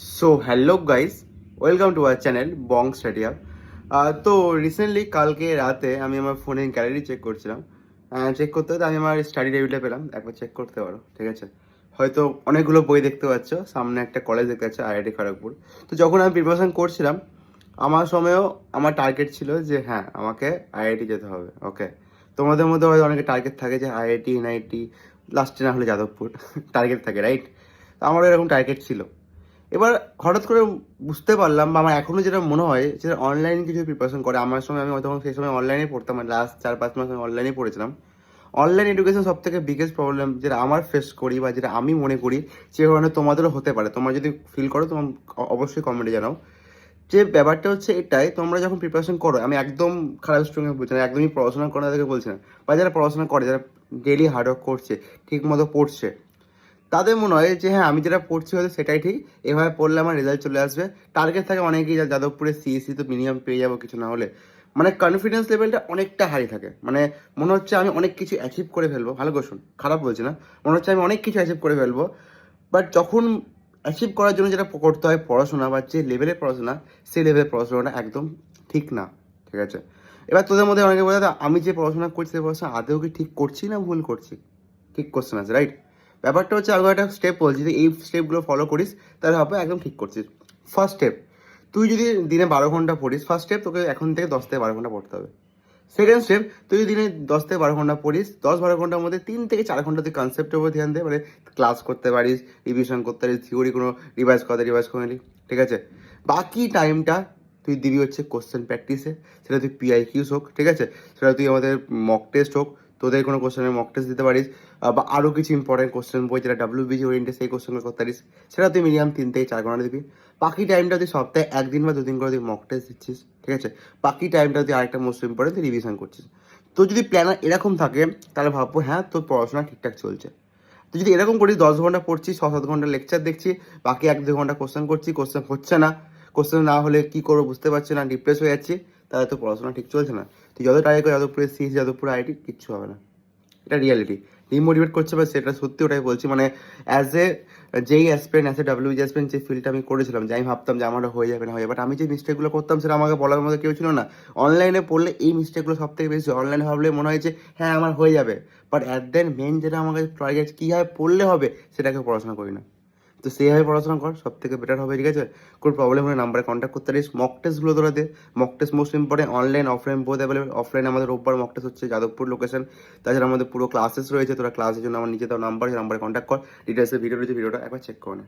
So hello guys, welcome to our channel Bong study hub. তো recently কালকে রাতে আমি আমার ফোনের গ্যালারি চেক করছিলাম। চেক করতে করতে আমি আমার স্টাডি টেবিলটা পেলাম, একবার চেক করতে পারো, ঠিক আছে? হয়তো অনেকগুলো বই দেখতে পাচ্ছ, সামনে একটা কলেজ দেখতে পাচ্ছ, আইআইটি খড়গপুর। তো যখন আমি প্রিপারেশন করছিলাম আমার সময়ও আমার টার্গেট ছিল যে হ্যাঁ আমাকে আইআইটি যেতে হবে। ওকে, তোমাদের মধ্যে হয়তো অনেকে টার্গেট থাকে যে আইআইটি এনআইটি, লাস্টে না হলে যাদবপুর টার্গেট থাকে, রাইট? আমারও এরকম টার্গেট ছিল। এবার হঠাৎ করে বুঝতে পারলাম বা আমার এখনও যেটা মনে হয় যে অনলাইন কিছু প্রিপারেশন করে আমার সময়, আমি তখন সেই সময় অনলাইনে পড়তাম, মানে লাস্ট 4-5 মাস আমি অনলাইনেই পড়েছিলাম। অনলাইন এডুকেশন সব থেকে বিগেস্ট প্রবলেম যেটা আমার ফেস করি বা যেটা আমি মনে করি, যে কারণে তোমাদেরও হতে পারে, তোমরা যদি ফিল করো তোমার অবশ্যই কমেন্টে জানাও। যে ব্যাপারটা হচ্ছে এটাই, তোমরা যখন প্রিপারেশন করো, আমি একদম খারাপ স্ট্রঙে বলছি না, একদমই পড়াশোনা করে তাদেরকে বলছি না, বা যারা পড়াশোনা করে, যারা ডেলি হার্ডওয়ার্ক করছে, ঠিক মতো পড়ছে, তাদের মনে হয় যে হ্যাঁ আমি যেটা পড়ছি হয়তো সেটাই ঠিক, এভাবে পড়লে আমার রেজাল্ট চলে আসবে। টার্গেট থাকে অনেকেই, যাদবপুরে সিএসসি তো মিনিমাম পেয়ে যাবো কিছু না হলে, মানে কনফিডেন্স লেভেলটা অনেকটা হাই থাকে। মানে মনে হচ্ছে আমি অনেক কিছু অ্যাচিভ করে ফেলবো, ভালো কোশ্চেন, খারাপ বলছি না, মনে হচ্ছে আমি অনেক কিছু অ্যাচিভ করে ফেলবো। বাট যখন অ্যাচিভ করার জন্য যেটা করতে হয় পড়াশোনা, বা যে লেভেলের পড়াশোনা, সেই লেভেলের পড়াশোনাটা একদম ঠিক না, ঠিক আছে? এবার তোদের মধ্যে অনেকে বলে আমি যে পড়াশোনা করছি সেই পড়াশোনা আদৌ কি ঠিক করছি না ভুল করছি, ঠিক কোশ্চেন আছে, রাইট? ব্যাপারটা হচ্ছে আগে একটা স্টেপ বলছি, যদি এই স্টেপগুলো ফলো করিস তাহলে হবে একদম ঠিক করছিস। ফার্স্ট স্টেপ, তুই যদি দিনে 12 ঘন্টা পড়িস, ফার্স্ট স্টেপ তোকে এখন থেকে 10 থেকে 12 ঘন্টা পড়তে হবে। সেকেন্ড স্টেপ, তুই যদি দিনে 10 থেকে 12 ঘন্টা পড়িস, 10-12 ঘন্টার মধ্যে 3 থেকে 4 ঘন্টা তুই কনসেপ্টের উপর ধ্যান দে, মানে ক্লাস করতে পারিস, রিভিশন করতে পারিস, থিওরি কোনো রিভাইজ করে নিলি, ঠিক আছে? বাকি টাইমটা তুই দিবি হচ্ছে কোশ্চেন প্র্যাকটিসে, সেটা তুই পিআইকিউস হোক, ঠিক আছে, সেটা তুই আমাদের মক টেস্ট হোক, তোদের কোনো কোশ্চেনের মক টেস্ট দিতে পারিস, বা আরও কিছু ইম্পর্টেন্ট কোশ্চেন বই যেটা ডাব্লিউবিজি ওরিয়েন্টেড সেই কোশ্চেনগুলো করতে পারিস, সেটা তুই মিনিমাম 3 থেকে 4 ঘন্টা দিবি। বাকি টাইমটা তুই সপ্তাহে 1 দিন বা 2 দিন করে তুই মক টেস্ট দিচ্ছিস, ঠিক আছে? বাকি টাইমটা তুই আরেকটা মোস্ট ইম্পর্টেন্ট তুই রিভিশন করছিস। তো যদি প্ল্যানার এরকম থাকে তাহলে ভাববো হ্যাঁ তোর পড়াশোনা ঠিকঠাক চলছে। তো যদি এরকম করিস 10 ঘন্টা পড়ছি, 6-7 ঘন্টা লেকচার দেখছি, বাকি 1-2 ঘন্টা কোশ্চেন করছি, কোশ্চেন হচ্ছে না, কোশ্চেন না হলে কী করবো বুঝতে পারছি না, ডিপ্রেস হয়ে যাচ্ছি, তাহলে তো পড়াশোনা ঠিক চলছে না। তুই যত ট্রাই করে যাদবপুরে সিএস, যাদবপুরে আইআইটি, কিচ্ছু হবে না। এটা রিয়ালিটি। ডিমোটিভেট করছে বা সেটা সত্যি, ওটাই বলছি। মানে অ্যাজ এ যেই aspirant, as a WBG aspirant, যে ফিল্ডটা আমি করেছিলাম, যে আমি ভাবতাম যে আমার হয়ে যাবে না হয়ে যাবে, বাট আমি যে মিস্টেকগুলো করতাম সেটা আমাকে বলার মতো কেউ ছিল না। অনলাইনে পড়লে এই মিস্টেকগুলো সব থেকে বেশি, অনলাইনে ভাবলে মনে হয় যে হ্যাঁ আমার হয়ে যাবে, বাট অ্যাট দেন মেন যেটা আমাকে টার্গেট কীভাবে পড়লে হবে সেটাকে পড়াশোনা করি না। তো সেইভাবে পড়াশোনা কর, সব থেকে বেটার হবে, ঠিক আছে? কোনো প্রবলেম হলে নাম্বারে কন্ট্যাক্ট করতে পারিস। মক টেস্টগুলো তোরা দে, mock test most important, online offline both available. Offline আমাদের রোববার মক টেস্ট হচ্ছে যাদবপুর লোকেশন, তাছাড়া আমাদের পুরো ক্লাসেস রয়েছে, তোরা ক্লাসের জন্য আমার নিচে দেওয়া নাম্বার, সেই নাম্বারে কন্ট্যাক্ট কর। ডিটেলসে ভিডিও রয়েছে, ভিডিওটা একবার চেক করে নে।